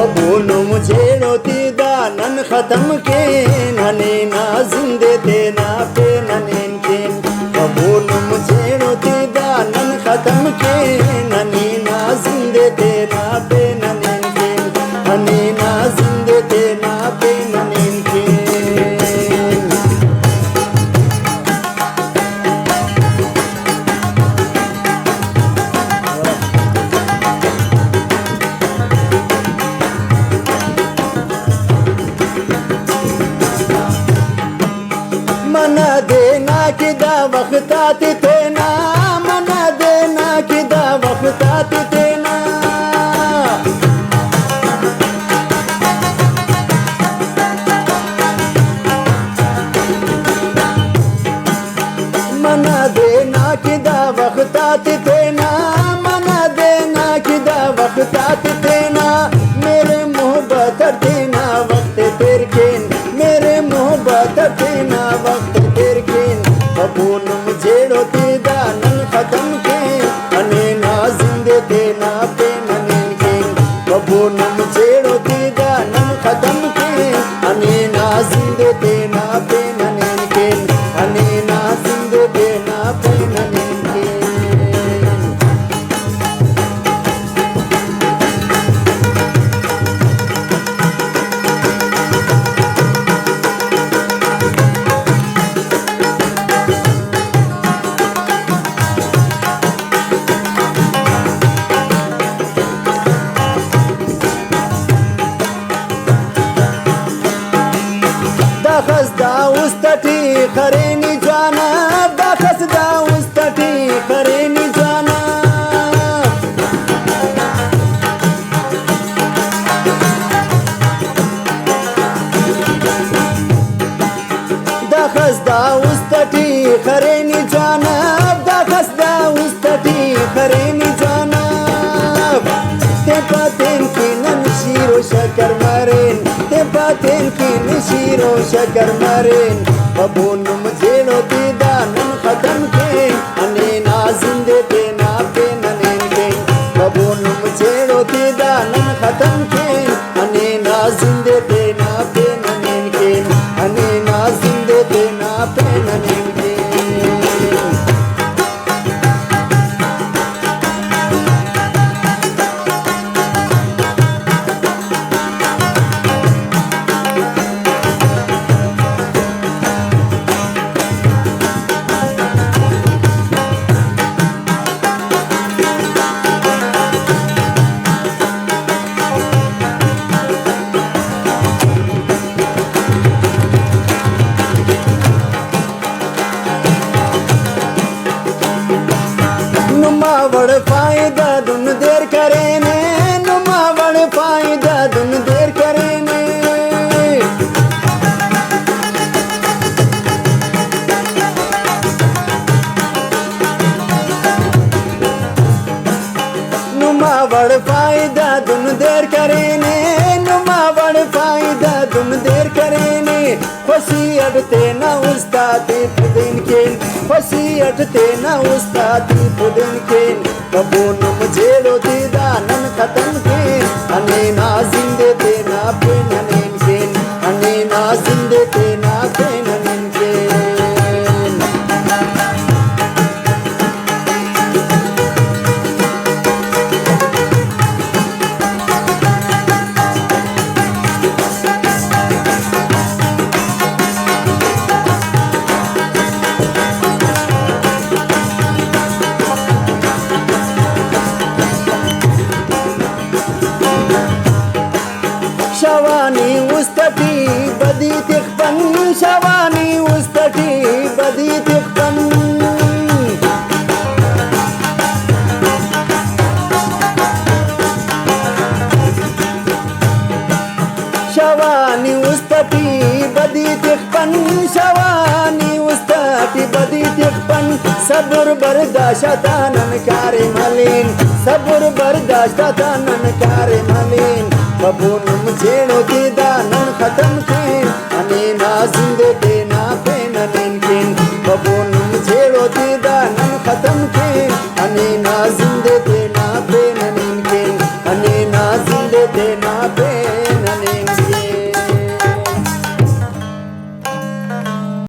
बबूनु मुझे दानन खत्म के नने ना जिंदे थे ना पे ननेन के बबूनु मुझे दानन खत्म के नने ना जिंदे थे ना पे ननेन के नने ना जिंदे थे ना पे ननेन के मना देना किदा वक्त आते थे ना मना देना किदा वक्त आते थे ना मना देना किदा वक्त आते थे ना मना देना किदा वक्त आते थे ना मेरे मोहब्बत देना वक्त तेरे के मेरे मोहब्बत देना वक्त तेरे के बबून मुझे दानन खत्म के अने ना जिंदे थे ना पे ननेन के बबून मुझे दानन खत्म के अने ना जिंदे थे ना पे ननेन के अने ना जिंदे थे ना पे ननेन के दाखस दाउस्तटी खरेनी जाना दाखस दाउस्तटी खरेनी जाना दाखस दाउस्तटी खरेनी जाना दाखस दाउस्तटी खरेनी जाना ते पातेन की नशीरो शकर मरेन ते पातेन की नशीरो शकर मरेन बबून मुझे दानन खत्म के अने ना जिंदे थे ना पे ननेन के बबून मुझे दानन खत्म के अने ना जिंदे थे ना पे ननेन के अने ना जिंदे थे ना पे ननेन के नुमावड़ फायदा दुन देर करे ने नुमावड़ फायदा दुन देर करे ने नुमावड़ फायदा दुन देर करे ने नुमावड़ फायदा दुन देर करे ने खुशी अटते ना उस्तादी पुदिन के खुशी अटते ना उस्तादी पुदिन के बबून मुझे दानन खत्म के अने ना जिंदे थे ना पे ननेन के अने ना जिंदे थे ना पे ननेन के शवानी उस्तटी बदी तिखपन शवानी उस्तटी बदी तिखपन शवानी उस्तटी बदी तिखपन शवानी उस्तटी बदी तिखपन सब्र बर्दाश्त ननकारे मलिन सब्र बर्दाश्त ननकारे मलिन बबून मुझे दानन खत्म के अने ना जिंदे थे ना पे ननेन के बबून मुझे दानन खत्म के अने ना जिंदे थे ना पे ननेन के अने ना जिंदे थे देना फिर